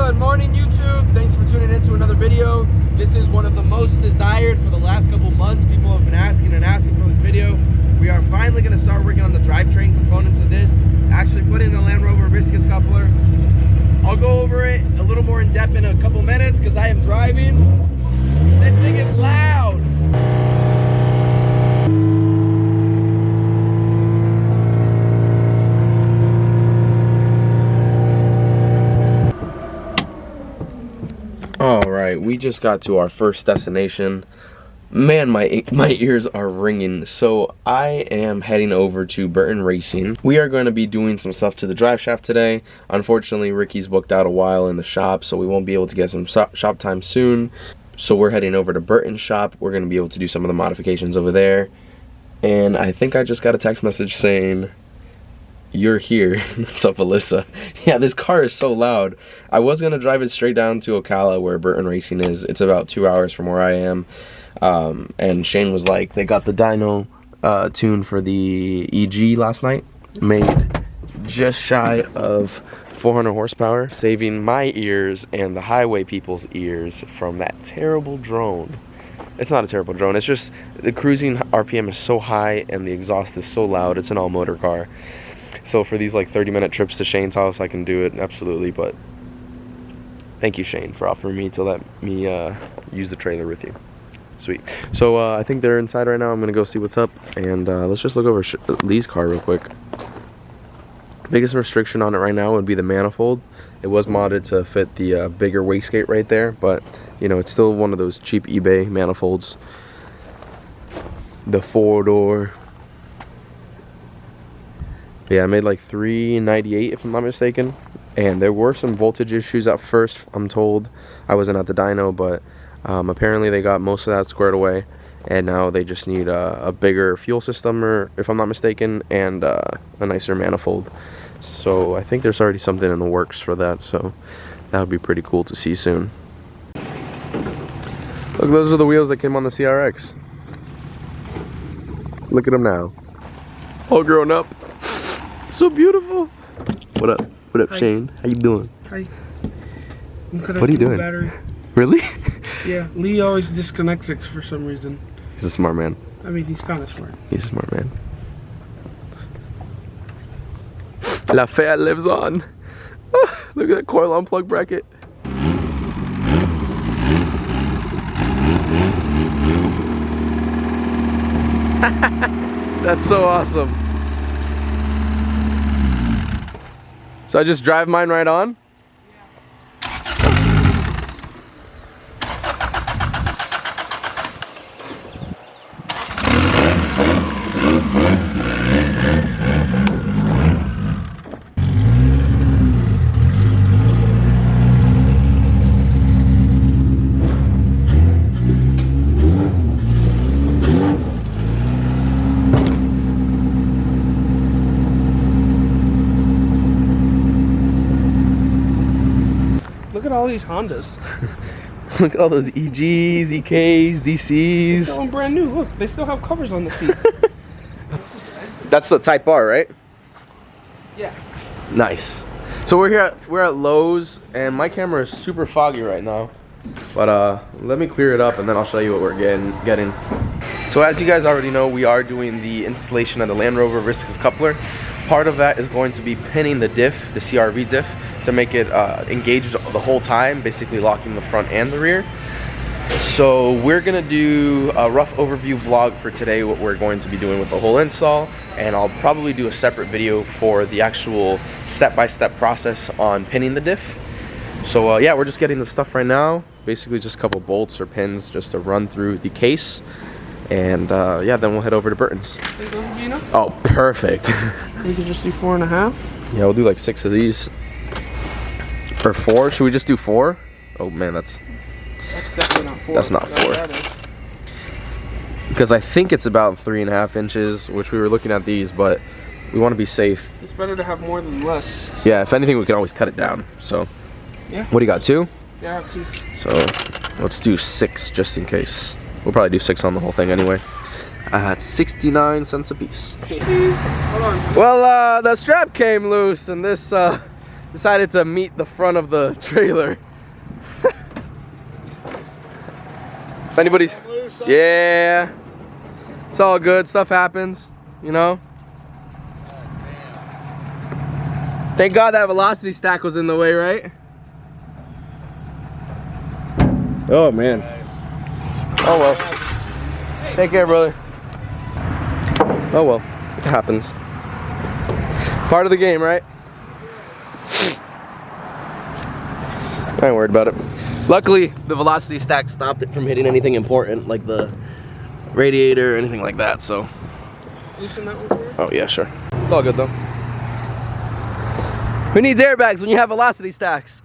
Good morning, YouTube. Thanks for tuning in to another video. This is one of the most desired for the last couple months. People have been asking for this video. We are finally going to start working on the drivetrain components of this. Actually putting the Land Rover Viscous coupler. I'll go over it a little more in depth in a couple minutes because I am driving. This thing is loud. Alright, we just got to our first destination. Man, my ears are ringing. So I am heading over to Burton Racing. We are going to be doing some stuff to the drive shaft today. Unfortunately, Ricky's booked out a while in the shop, so we won't be able to get some shop time soon. So we're heading over to Burton's shop. We're going to be able to do some of the modifications over there. And I think I just got a text message saying, "You're here." What's up, Alyssa? Yeah, this car is so loud. I was gonna drive it straight down to Ocala where Burton Racing is. It's about 2 hours from where I am. And Shane was like, they got the dyno tune for the EG last night. Made just shy of 400 horsepower, saving my ears and the highway people's ears from that terrible drone. It's not a terrible drone, it's just the cruising RPM is so high and the exhaust is so loud. It's an all motor car. So for these like 30-minute trips to Shane's house, I can do it, absolutely. But thank you, Shane, for offering me to let me use the trailer with you. Sweet. So I think they're inside right now. I'm gonna go see what's up, and let's just look over Lee's car real quick. Biggest restriction on it right now would be the manifold. It was modded to fit the bigger wastegate right there, but you know, it's still one of those cheap eBay manifolds. The 4-door. Yeah, I made like 398 if I'm not mistaken, and there were some voltage issues at first, I'm told. I wasn't at the dyno, but apparently they got most of that squared away, and now they just need a bigger fuel system, or if I'm not mistaken, and a nicer manifold. So I think there's already something in the works for that, so that would be pretty cool to see soon. Look, those are the wheels that came on the CRX. Look at them now, all grown up. So beautiful. What up? What up, hi. Shane? How you doing? Hi. What are you doing? Battery. Really? Yeah, Lee always disconnects it for some reason. He's a smart man. I mean, he's kind of smart. He's a smart man. Lafayette lives on. Oh, look at that coil unplug bracket. That's so awesome. So I just drive mine right on? Look at all these Hondas. Look at all those EGs, EKs, DCs. They're all brand new. Look, they still have covers on the seats. That's the Type R, right? Yeah. Nice. So we're at Lowe's, and my camera is super foggy right now. But let me clear it up, and then I'll show you what we're getting. So as you guys already know, we are doing the installation of the Land Rover Viscous coupler. Part of that is going to be pinning the diff, the CRV diff, to make it engage the whole time, basically locking the front and the rear. So we're gonna do a rough overview vlog for today, what we're going to be doing with the whole install, and I'll probably do a separate video for the actual step-by-step process on pinning the diff. So yeah, we're just getting the stuff right now, basically just a couple bolts or pins just to run through the case, and yeah, then we'll head over to Burton's. Think those would be enough? Oh, perfect. We could just do 4.5. Yeah, we'll do like 6 of these. Or 4? Should we just do 4? Oh man, that's definitely not 4. That's not 4. Because I think it's about 3.5 inches, which we were looking at these, but we want to be safe. It's better to have more than less. So. Yeah, if anything, we can always cut it down. So, yeah. What do you got? 2? Yeah, I have 2. So let's do 6 just in case. We'll probably do 6 on the whole thing anyway. At 69 cents a piece. Hold on. Well, the strap came loose, and this decided to meet the front of the trailer. If anybody's, yeah, it's all good. Stuff happens, you know. Thank God that velocity stack was in the way, right? Oh man. Oh well. Take care, brother. Oh well, it happens. Part of the game, right? I ain't worried about it. Luckily, the velocity stack stopped it from hitting anything important, like the radiator or anything like that, so. Loosen that one for me? Oh yeah, sure. It's all good though. Who needs airbags when you have velocity stacks?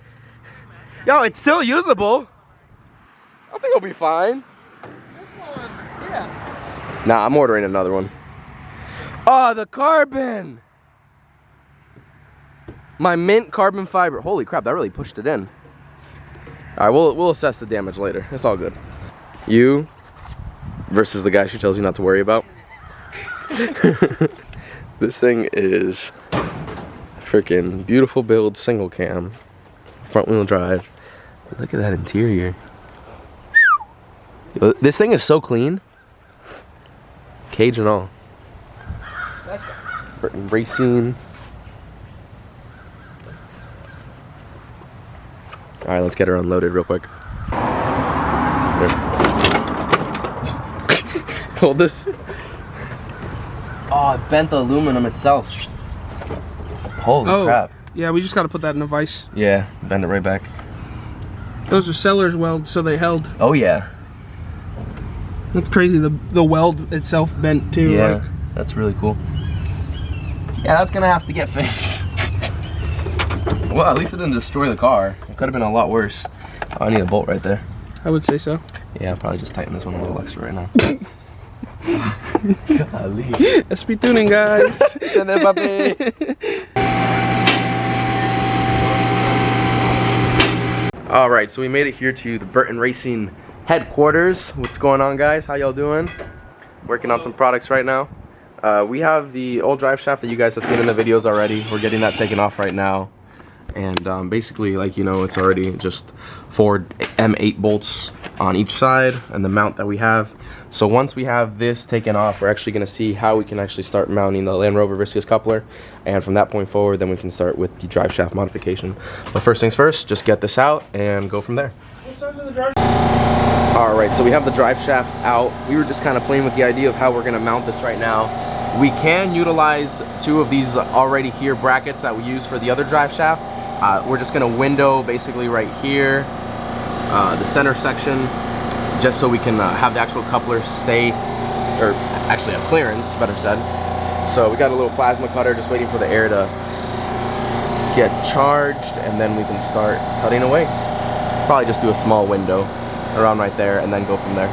Yo, it's still usable. I think it'll be fine. Yeah. Nah, I'm ordering another one. Oh, the carbon! My mint carbon fiber. Holy crap, that really pushed it in. Alright, we'll assess the damage later. It's all good. You versus the guy she tells you not to worry about. This thing is freaking beautiful build, single cam, front wheel drive. Look at that interior. This thing is so clean. Cage and all. Let's go. Burton Racing. Alright, let's get her unloaded real quick. There. Hold this. Oh, it bent the aluminum itself. Holy crap. Yeah, we just got to put that in a vise. Yeah, bend it right back. Those are seller's welds, so they held. Oh yeah. That's crazy. The weld itself bent too. Yeah, like. that's really cool. Yeah, that's gonna have to get fixed. Well, at least it didn't destroy the car. It could have been a lot worse. Oh, I need a bolt right there. I would say so. Yeah, I'll probably just tighten this one a little extra right now. Golly. SP tuning, guys. Send it, papi. All right, so we made it here to the Burton Racing headquarters. What's going on, guys? How y'all doing? Working on some products right now. We have the old drive shaft that you guys have seen in the videos already. We're getting that taken off right now. And basically, like, you know, it's already just 4 M8 bolts on each side and the mount that we have. So once we have this taken off, we're actually going to see how we can actually start mounting the Land Rover Viscous coupler. And from that point forward, then we can start with the drive shaft modification. But first things first, just get this out and go from there. Alright, so we have the drive shaft out. We were just kind of playing with the idea of how we're going to mount this right now. We can utilize 2 of these already here brackets that we use for the other drive shaft. We're just going to window basically right here, the center section, just so we can have the actual coupler stay, or actually have clearance, better said. So we got a little plasma cutter just waiting for the air to get charged, and then we can start cutting away. Probably just do a small window around right there and then go from there.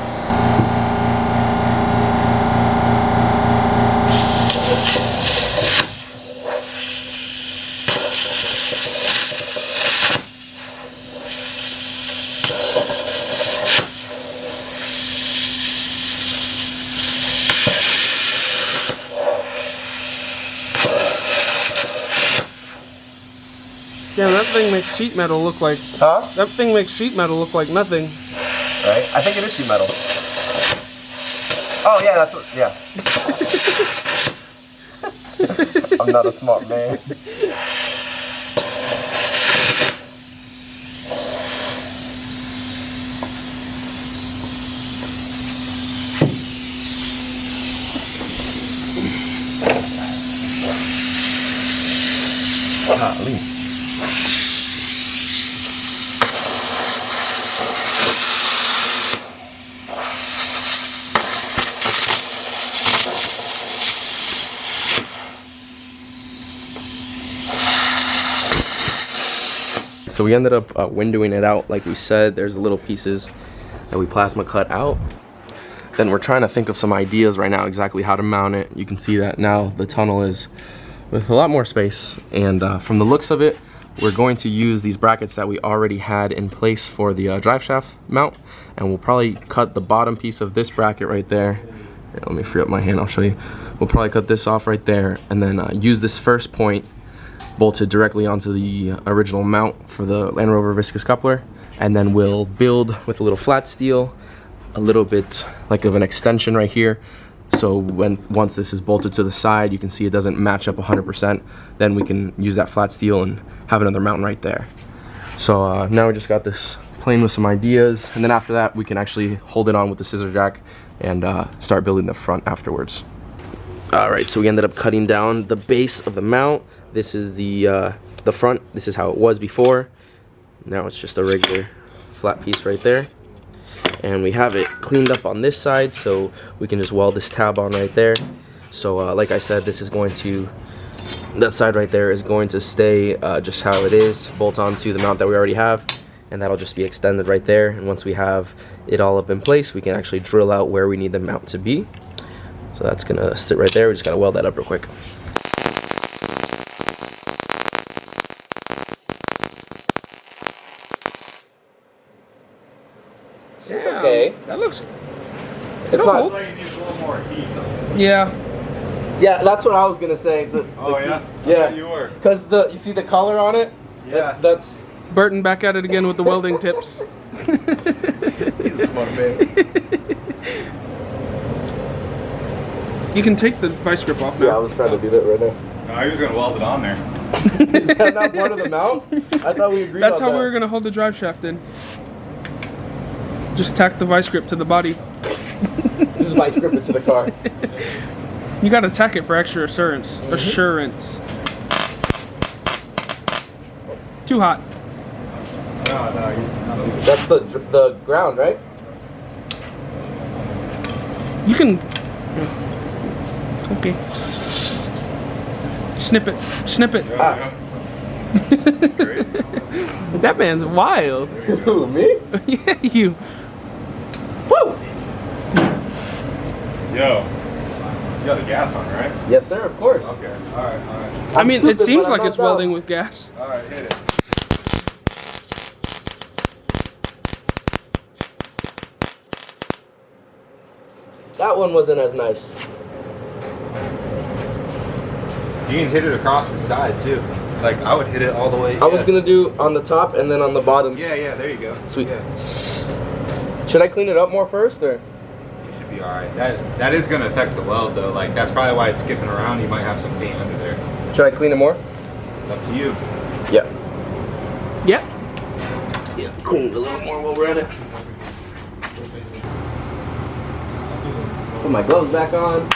Yeah, that thing makes sheet metal look like. Huh? That thing makes sheet metal look like nothing. Right? I think it is sheet metal. Oh yeah, that's what, yeah. I'm not a smart man. Golly. So we ended up windowing it out like we said. There's little pieces that we plasma cut out. Then we're trying to think of some ideas right now exactly how to mount it. You can see that now the tunnel is with a lot more space, and from the looks of it, we're going to use these brackets that we already had in place for the drive shaft mount, and we'll probably cut the bottom piece of this bracket right there. Here, let me free up my hand, I'll show you. We'll probably cut this off right there, and then use this first point bolted directly onto the original mount for the Land Rover Viscous coupler, and then we'll build with a little flat steel, a little bit like of an extension right here. So once this is bolted to the side, you can see it doesn't match up 100%. Then we can use that flat steel and have another mount right there. So now we just got this playing with some ideas, and then after that we can actually hold it on with the scissor jack and start building the front afterwards. All right, so we ended up cutting down the base of the mount. This is the front. This is how it was before. Now it's just a regular flat piece right there. And we have it cleaned up on this side, so we can just weld this tab on right there. So like I said, this is going to, that side right there is going to stay just how it is, bolt onto the mount that we already have, and that'll just be extended right there. And once we have it all up in place, we can actually drill out where we need the mount to be. So that's gonna sit right there. We just gotta weld that up real quick. It's okay. That looks. It's not. Like it needs a little more heat. Yeah. Yeah, that's what I was gonna say. Oh yeah. Yeah. You were. Cause you see the color on it. Yeah. That's. Burton back at it again with the welding tips. He's a smart man. You can take the vice grip off now. Yeah, I was trying to do that right now. No, I was gonna weld it on there. Is that not part of the mount? I thought we agreed. That's on how that. we were gonna hold the drive shaft in. Just tack the vice grip to the body. Just vice grip it to the car. You gotta tack it for extra assurance. Assurance. Too hot. No, he's That's the ground, right? You can. Okay. Snip it. Snip it. Yeah, That's great. That man's wild. Who, me? Yeah, you. Woo! Yo, you got the gas on, right? Yes, sir. Of course. Okay. All right. I mean, it stupid, seems but I'm like not it's dumb. welding with gas. All right, hit it. That one wasn't as nice. You can hit it across the side too. Like I would hit it all the way. I was gonna do on the top and then on the bottom. Yeah, there you go. Sweet. Yeah. Should I clean it up more first, or? You should be all right. That is gonna affect the weld though. Like that's probably why it's skipping around. You might have some paint under there. Should I clean it more? It's up to you. Yeah. Yep. Yeah. Clean it a little more while we're at it. Put my gloves back on.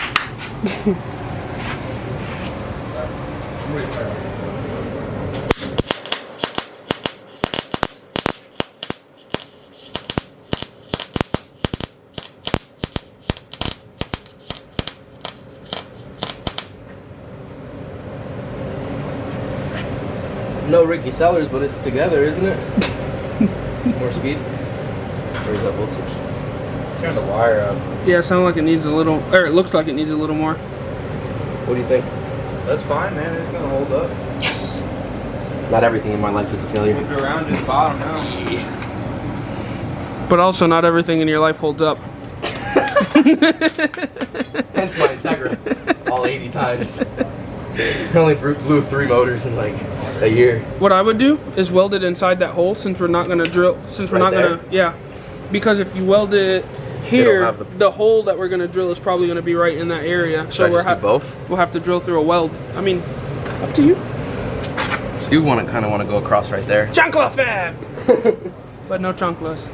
No Ricky Sellers, but it's together, isn't it? More speed? Or is that voltage? Turn the wire up. Yeah, it sounds like it needs a little, or it looks like it needs a little more. What do you think? That's fine, man. It's gonna hold up. Yes! Not everything in my life is a failure. Move it around to the bottom now. But also, not everything in your life holds up. Hence my Integra. All 80 times. I only blew 3 motors in like a year. What I would do is weld it inside that hole, since we're not gonna drill, since we're Right not there? gonna, yeah. Because if you weld it here, have the hole that we're gonna drill is probably gonna be right in that area. Should I just do both? We'll have to drill through a weld. I mean, up to you. So you kind of want to go across right there. Chancla fab! But no chanclas.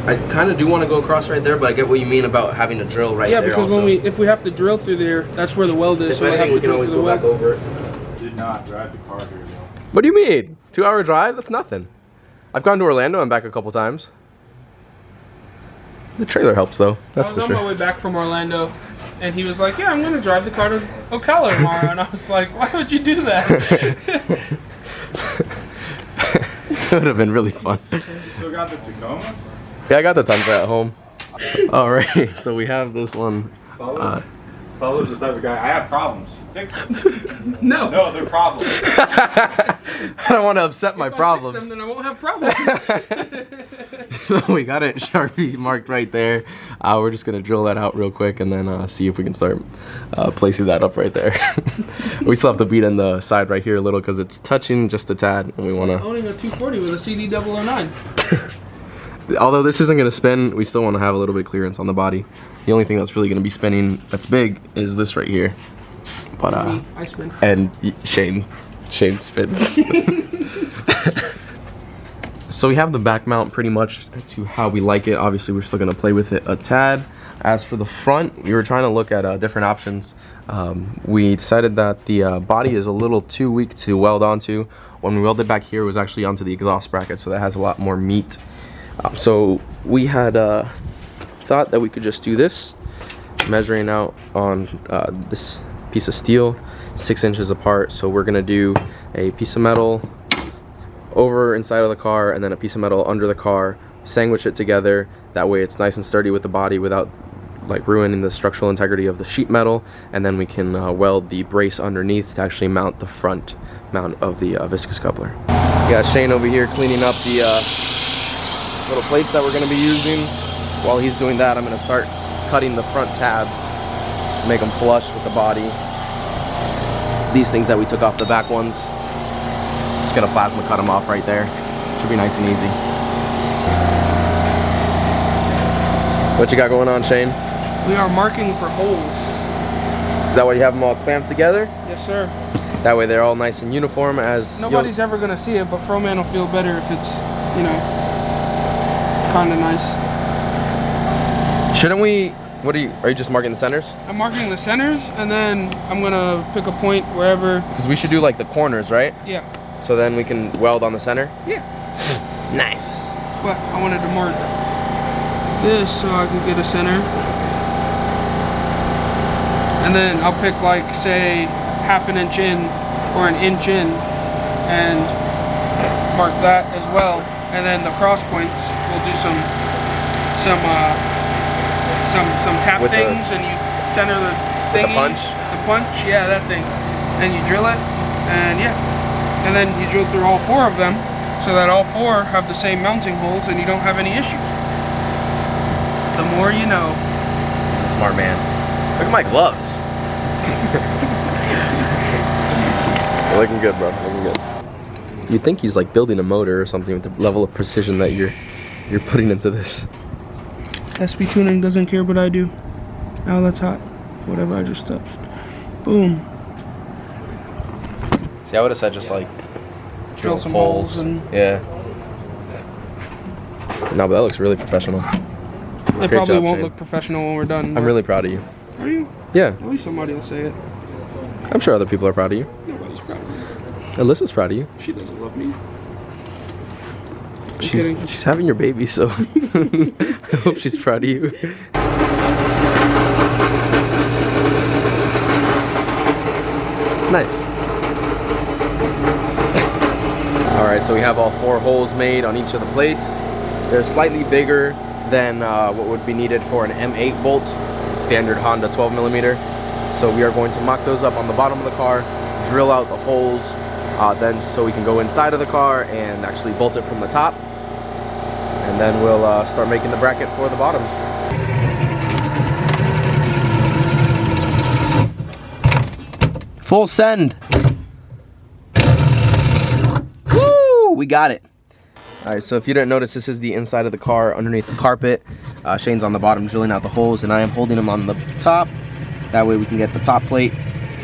I kind of do want to go across right there, but I get what you mean about having to drill right Yeah, there because also. if we have to drill through there, that's where the weld is. If So we have anything, to we can drill always through the go back weld. over it. Did not drive the car here though. What do you mean? 2-hour drive? That's nothing. I've gone to Orlando and back a couple times. The trailer helps though. That's I was for on my sure. way back from Orlando, and he was like, "Yeah, I'm gonna drive the car to Ocala tomorrow," and I was like, "Why would you do that?" It would have been really fun. Still got the Tacoma? Yeah, I got the Tundra at home. Alright, so we have this one. Follow Bubba's the type of guy. I have problems. Fix them. No. No, they're problems. I don't want to upset my If I problems. fix them, then I won't have problems. So we got it Sharpie marked right there. We're just gonna drill that out real quick and then see if we can start placing that up right there. We still have to beat in the side right here a little because it's touching just a tad, and we want to. Owning a 240 with a CD 009. Although this isn't gonna spin, we still want to have a little bit clearance on the body. The only thing that's really gonna be spinning that's big is this right here. But I spin. and Shane spins. So we have the back mount pretty much to how we like it. Obviously, we're still gonna play with it a tad. As for the front, we were trying to look at different options. We decided that the body is a little too weak to weld onto. When we welded back here, it was actually onto the exhaust bracket, so that has a lot more meat. So we had thought that we could just do this, measuring out on this piece of steel, 6 inches apart. So we're gonna do a piece of metal over inside of the car and then a piece of metal under the car, sandwich it together. That way it's nice and sturdy with the body without like ruining the structural integrity of the sheet metal, and then we can weld the brace underneath to actually mount the front mount of the viscous coupler. We got Shane over here cleaning up the little plates that we're going to be using. While he's doing that, I'm going to start cutting the front tabs to make them flush with the body. These things that we took off the back ones, just going to plasma cut them off right there. Should be nice and easy. What you got going on, Shane? We are marking for holes. Is that why you have them all clamped together? Yes, sir. That way they're all nice and uniform. As Nobody's ever gonna see it, but Froman will feel better if it's, you know, kind of nice. Shouldn't we? What are you just marking the centers? I'm marking the centers, and then I'm gonna pick a point wherever. Because we should do like the corners, right? Yeah. So then we can weld on the center. Yeah. Nice. But I wanted to mark this so I could get a center. And then I'll pick like, say, ½ an inch in or an inch in and mark that as well. And then the cross points, we'll do some tap With things, and you center the thingy. the punch? The punch, yeah, that thing. And you drill it, and yeah. And then you drill through all 4 of them so that all 4 have the same mounting holes and you don't have any issues. The more you know. He's a smart man. Look at my gloves. Looking good, bro. Looking good. You'd think he's like building a motor or something with the level of precision that you're putting into this. SB Tuning doesn't care what I do. Now that's hot. Whatever I just touched. Boom. See, I would have said just like Drill some holes and yeah. No, but that looks really professional. it Great probably job, won't Shane. look professional when we're done. I'm really proud of you. Are you? Yeah, At least somebody will say it. I'm sure other people are proud of you. Nobody's proud of me. Alyssa's proud of you. She doesn't love me. kidding. She's having your baby, so I hope she's proud of you. Nice. Alright, so we have all 4 holes made on each of the plates. They're slightly bigger than what would be needed for an M8 bolt, standard Honda 12mm. So we are going to mock those up on the bottom of the car, drill out the holes, then so we can go inside of the car and actually bolt it from the top. And then we'll start making the bracket for the bottom. Full send. Woo! We got it. All right, so if you didn't notice, this is the inside of the car underneath the carpet. Shane's on the bottom drilling out the holes, and I am holding them on the top. That way we can get the top plate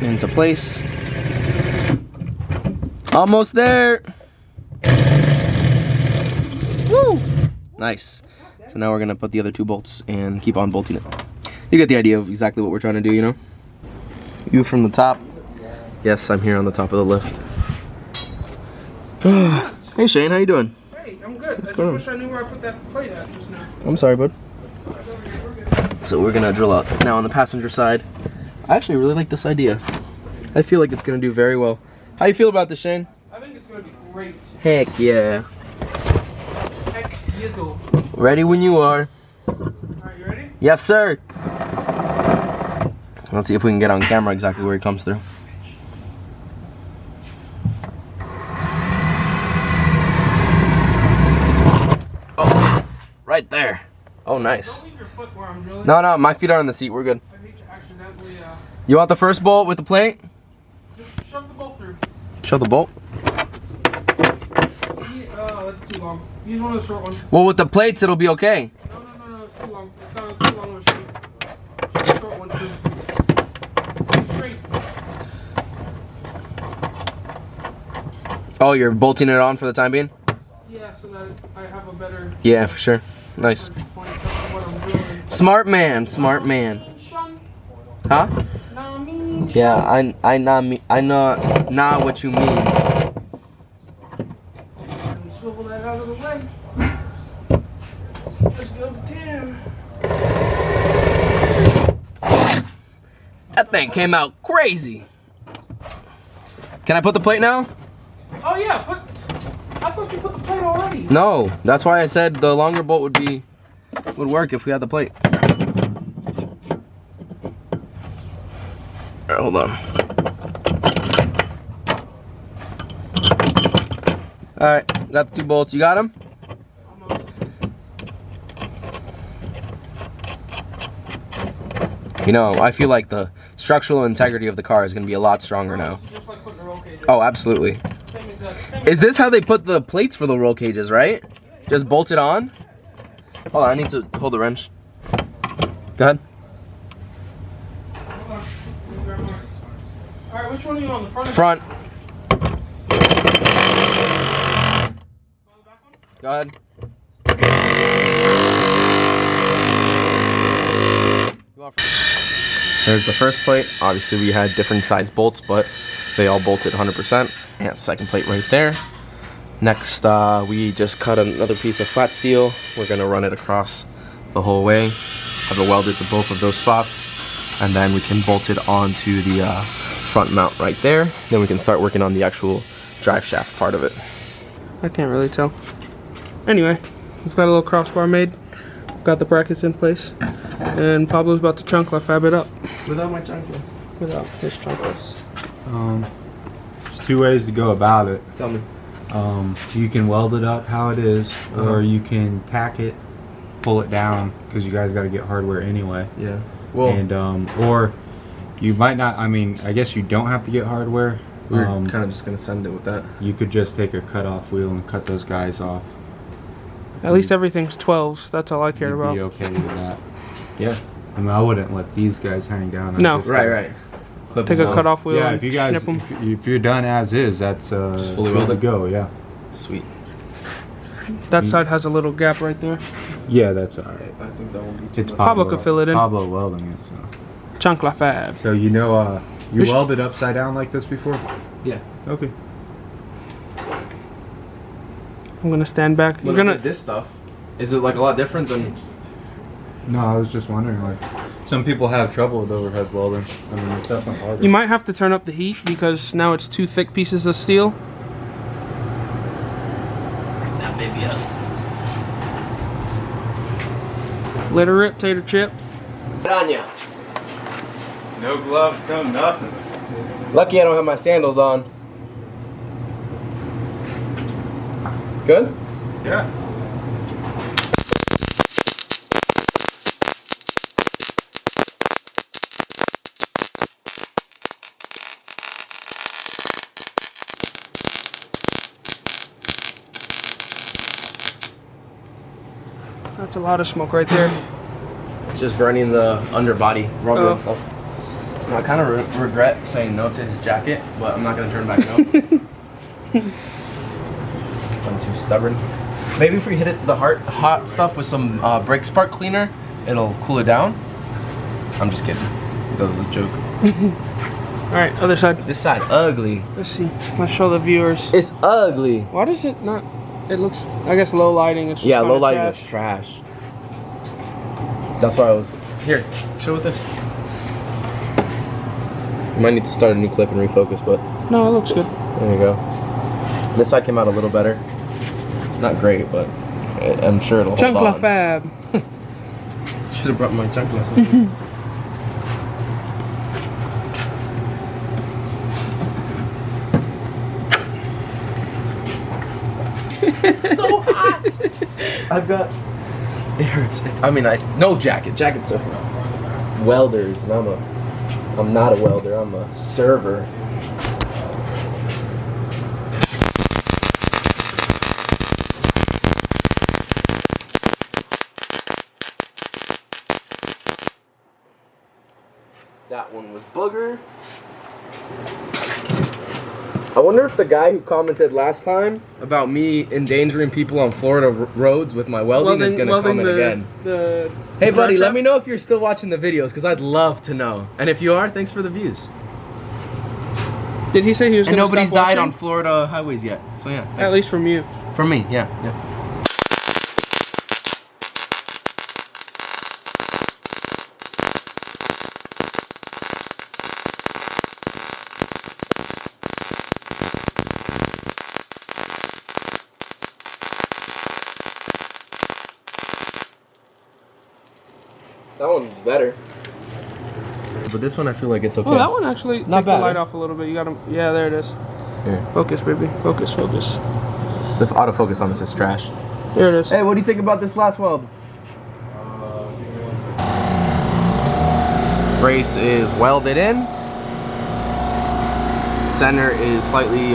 into place. Almost there. Woo! Nice. So now we're gonna put the other 2 bolts and keep on bolting it. You get the idea of exactly what we're trying to do, you know? You from the top. Yes, I'm here on the top of the lift. Hey Shane, how you doing? Hey, I'm good. What's I going just wish I knew where I put that plate at just now. I'm sorry, bud. So we're gonna drill out now on the passenger side. I actually really like this idea. I feel like it's gonna do very well. How you feel about this, Shane? I think it's going to be great. Heck yeah. Heck, yizzle. Ready when you are. Alright, you ready? Yes, sir. Let's see if we can get on camera exactly where he comes through. Oh, right there. Oh, nice. Don't leave your foot where I'm drilling. No, my feet are on the seat. We're good. I hate to accidentally, You want the first bolt with the plate? just shove the bolt through. Shove the bolt. That's too long. Use one of the short ones. Well, with the plates, it'll be okay. No, it's too long. It's kind of too long of a shape. Shove the short one through. Straight. Oh, you're bolting it on for the time being? Yeah, so that I have a better Yeah, for sure. Nice. point of what I'm doing. Smart man, smart man. Huh? Nah, me. Yeah, I know what you mean. Swivel that out of the way. Let's go, Tim. That thing came out crazy. Can I put the plate now? Oh yeah, I thought you put the plate already. No, that's why I said the longer bolt would work if we had the plate. All right, hold on. All right, got the 2 bolts. You got them? You know, I feel like the structural integrity of the car is going to be a lot stronger now. Just like putting the roll cage in. Oh, absolutely. Same exact. Is this how they put the plates for the roll cages, right? Just bolt it on? Oh, I need to hold the wrench. Go ahead. Hold on. Let me grab mine. All right, which one are you on? The front? Or Front. on the back one? Go ahead. There's the first plate. Obviously, we had different size bolts, but they all bolted 100%. And second plate right there. Next, we just cut another piece of flat steel. We're gonna run it across the whole way. Have it welded to both of those spots, and then we can bolt it onto the front mount right there. Then we can start working on the actual drive shaft part of it. I can't really tell. Anyway, we've got a little crossbar made. We've got the brackets in place. And Pablo's about to chunkla fab it up. Without my chunky. Without his chunklas. There's 2 ways to go about it. Tell me. You can weld it up how it is, or you can tack it, pull it down, because you guys got to get hardware anyway. Yeah. Well. And or you might not. I mean, I guess you don't have to get hardware. We're kind of just gonna send it with that. You could just take a cut-off wheel and cut those guys off. At least everything's 12s. That's all I care You'd about. be okay with that. Yeah. I mean, I wouldn't let these guys hang down. I'd No. just Right. Clip Take them a off. cutoff wheel Yeah, and if you guys, snip them. if you're done as is, that's Just fully good to welded? go. Yeah. Sweet. That side has a little gap right there. Yeah, that's all right. I think that will be too It's much. Pablo could fill it in. Pablo welding it. So, Chunkla fab. you know, you We should- welded upside down like this before? Yeah. Okay. I'm gonna stand back. You're Looking gonna. at this stuff, is it like a lot different than? No, I was just wondering. Like, some people have trouble with overhead welding. I mean, it's definitely harder. You might have to turn up the heat because now it's 2 thick pieces of steel. Bring that baby up. Let her rip, tater chip. Put on ya. No gloves, no nothing. Lucky I don't have my sandals on. Good? Yeah. That's a lot of smoke right there. It's just burning the underbody rubber Oh. and stuff. And I kind of regret saying no to his jacket, but I'm not gonna turn back no. I'm too stubborn. Maybe if we hit it the hot stuff with some brake spark cleaner, it'll cool it down. I'm just kidding. That was a joke. Alright, other side. This side ugly. Let's see. Let's show the viewers. It's ugly. Why does it not? It looks, I guess, low lighting. It's just Yeah, kinda low lighting trash. is trash. That's why I was here. Show with this. You might need to start a new clip and refocus, but No, it looks good. there you go. This side came out a little better. Not great, but I'm sure it'll hold Chunkla on. fab. Should have brought my chunkless with me. It's so hot. I've got. It hurts. I mean, no jacket. Jacket's so fun. Welders, and I'm not a welder. I'm a server. That one was booger. I wonder if the guy who commented last time about me endangering people on Florida roads with my welding is gonna comment again. Hey buddy, let me know if you're still watching the videos, because I'd love to know. And if you are, thanks for the views. Did he say he was and gonna nobody's stop died watching? on Florida highways yet, so yeah. Thanks. At least from you. From me, yeah. That one's better. But this one I feel like it's okay. Oh, that one actually, not take bad, the light off a little bit. You got him. Yeah, there it is. Here. Focus, baby. Focus, focus. The autofocus on this is trash. There it is. Hey, what do you think about this last weld? Brace is welded in. Center is slightly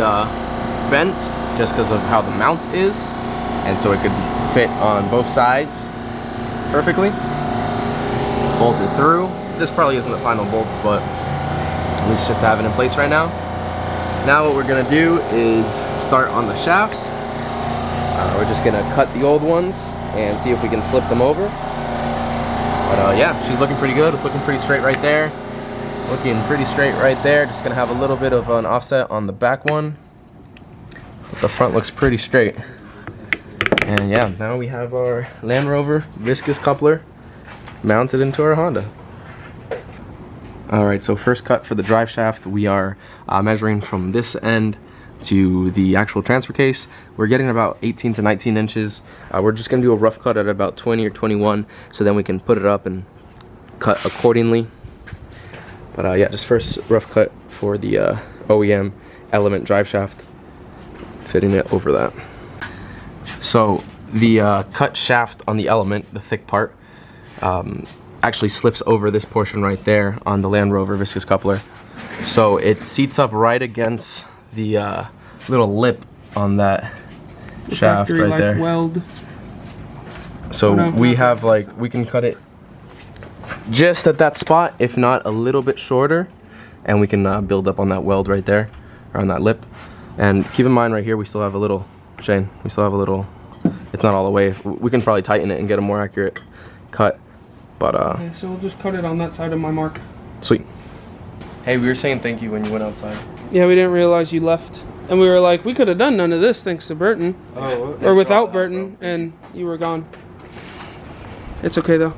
bent just because of how the mount is. And so it could fit on both sides perfectly. Bolted through. This probably isn't the final bolts, but at least just to have it in place right now. Now what we're gonna do is start on the shafts. We're just gonna cut the old ones and see if we can slip them over. But yeah, she's looking pretty good. It's looking pretty straight right there. Looking pretty straight right there. Just gonna have a little bit of an offset on the back one. But the front looks pretty straight. And yeah, now we have our Land Rover Viscous coupler mounted into our Honda. Alright, so first cut for the drive shaft, we are measuring from this end to the actual transfer case. We're getting about 18 to 19 inches. We're just going to do a rough cut at about 20 or 21, so then we can put it up and cut accordingly. But yeah, just first rough cut for the OEM Element drive shaft, fitting it over that. So the cut shaft on the Element, the thick part, actually slips over this portion right there on the Land Rover Viscous coupler. So it seats up right against the little lip on that shaft right there. Weld. So we have we can cut it just at that spot, if not a little bit shorter, and we can build up on that weld right there, or on that lip. And keep in mind right here, we still have a little, Shane, we still have a little, it's not all the way. We can probably tighten it and get a more accurate cut. But okay, so we'll just cut it on that side of my mark. Sweet. Hey, we were saying thank you when you went outside. Yeah, we didn't realize you left. And we were like, we could have done none of this thanks to Burton. Oh, or without Burton, and you were gone. It's okay though.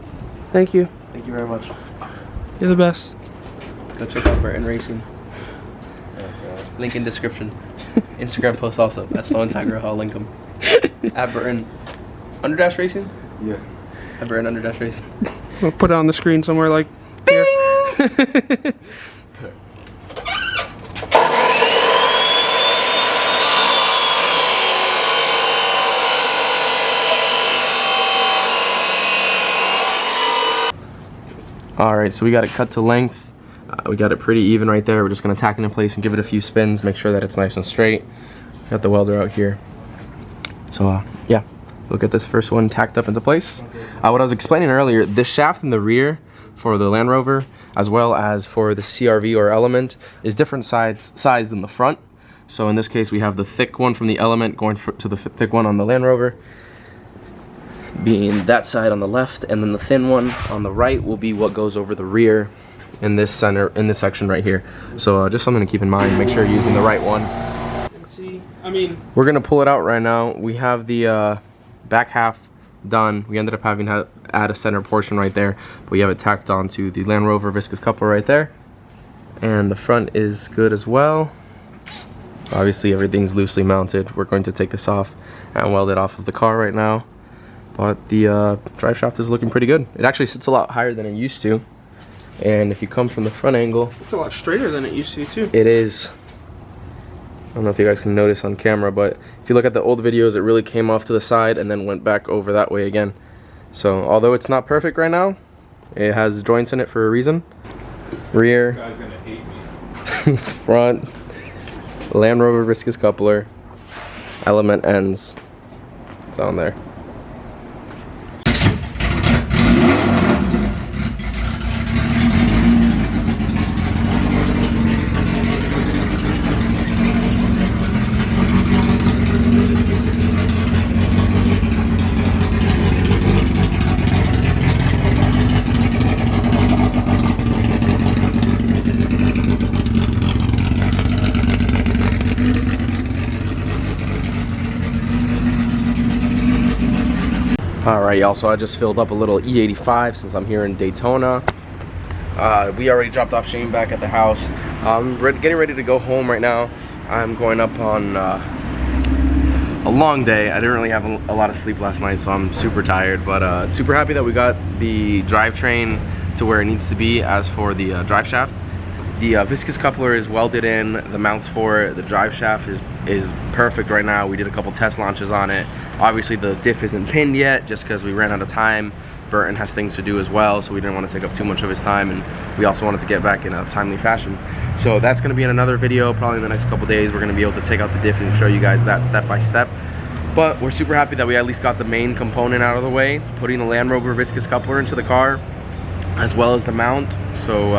Thank you. Thank you very much. You're the best. Go check out Burton Racing. Link in description. Instagram post also at Slowintegra. I'll link them. At Burton _ Racing? Yeah. At Burton _ Racing. We'll put it on the screen somewhere like here. Alright, so we got it cut to length. We got it pretty even right there. We're just going to tack it in place and give it a few spins, make sure that it's nice and straight. Got the welder out here. So yeah, we'll get this first one tacked up into place. What I was explaining earlier, this shaft in the rear for the Land Rover, as well as for the CRV or Element, is different size than the front. So in this case, we have the thick one from the Element going to the thick one on the Land Rover, being that side on the left, and then the thin one on the right will be what goes over the rear in this section right here. So just something to keep in mind. Make sure you're using the right one. See, I mean, we're gonna pull it out right now. We have the back half done. We ended up having to add a center portion right there, but we have it tacked onto the Land Rover Viscous coupler right there, and the front is good as well. Obviously everything's loosely mounted. We're going to take this off and weld it off of the car right now, but the drive shaft is looking pretty good. It actually sits a lot higher than it used to, and if you come from the front angle, it's a lot straighter than it used to too. it is. don't know if you guys can notice on camera, but if you look at the old videos, it really came off to the side and then went back over that way again. So although it's not perfect right now, it has joints in it for a reason. Rear, This guy's gonna hate me. front, Land Rover viscous coupler, element ends. It's on there. Alright y'all, so I just filled up a little E85 since I'm here in Daytona. We already dropped off Shane back at the house. I'm getting ready to go home right now. I'm going up on a long day. I didn't really have a lot of sleep last night, so I'm super tired, but super happy that we got the drivetrain to where it needs to be. As for the drive shaft, the viscous coupler is welded in, the mounts for it, the drive shaft is perfect right now. We did a couple test launches on it. Obviously the diff isn't pinned yet just because we ran out of time. Burton has things to do as well, so we didn't want to take up too much of his time, and we also wanted to get back in a timely fashion. So that's going to be in another video, probably in the next couple days. We're going to be able to take out the diff and show you guys that step by step. But we're super happy that we at least got the main component out of the way, putting the Land Rover viscous coupler into the car, as well as the mount. So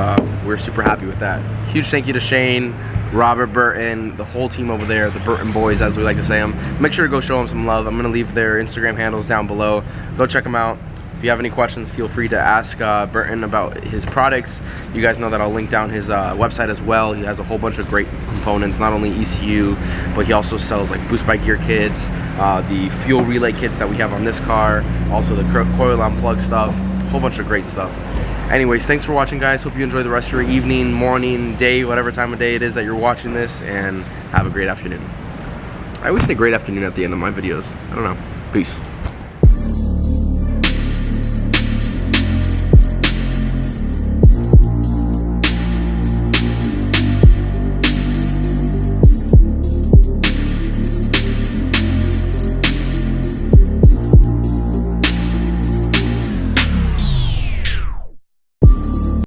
we're super happy with that. Huge thank you to Shane, Robert, Burton, the whole team over there, the Burton boys as we like to say them. Make sure to go show them some love. I'm going to leave their Instagram handles down below. Go check them out. If you have any questions, feel free to ask Burton about his products. You guys know that I'll link down his website as well. He has a whole bunch of great components, not only ECU, but he also sells like boost by gear kits, the fuel relay kits that we have on this car, also the coil unplug stuff, a whole bunch of great stuff. Anyways, thanks for watching, guys. Hope you enjoy the rest of your evening, morning, day, whatever time of day it is that you're watching this, and have a great afternoon. I always say great afternoon at the end of my videos. I don't know. Peace.